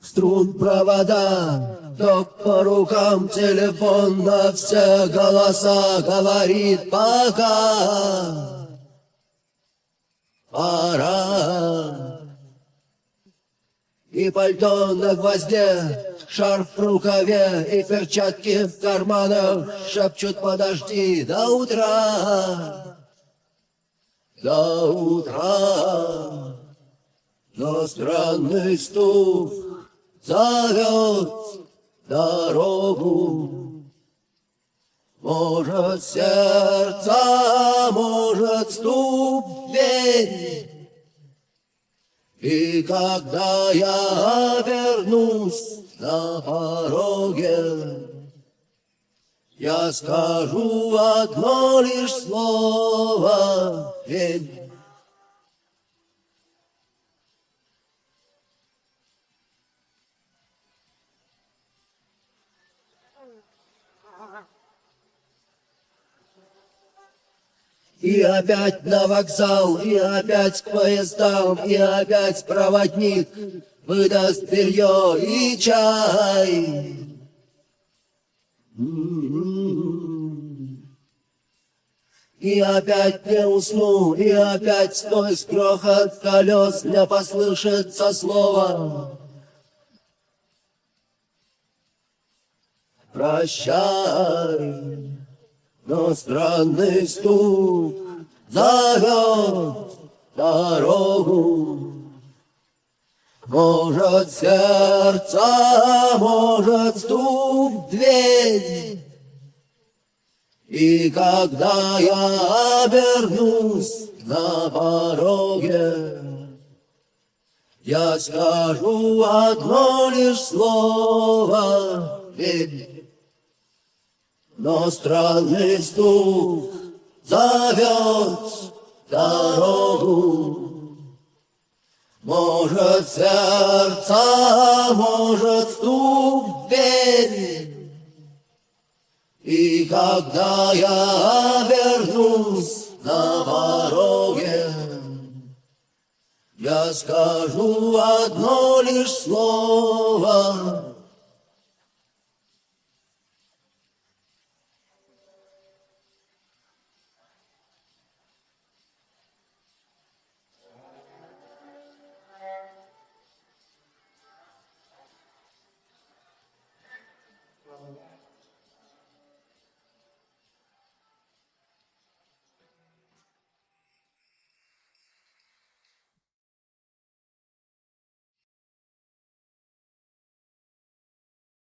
струн провода, ток по рукам, телефон на все голоса говорит пока. Пора. И пальто на гвозде, шарф в рукаве и перчатки в карманах шепчут: подожди до утра, до утра. Но странный стук зовет дорогу. Может, сердце, может, стук дверь. И когда я вернусь на пороге, я скажу одно лишь слово: верь. И опять на вокзал, и опять к поездам, и опять проводник выдаст белье и чай. И опять не усну, и опять сквозь грохот колес мне послышится слово: прощай. Но странный стук зовет дорогу. Может, сердце, может, стук в дверь. И когда я обернусь на пороге, я скажу одно лишь слово: верь. Но странный стук зовет дорогу. Может, сердце, может, стук в дверь. И когда я вернусь на пороге, я скажу одно лишь слово: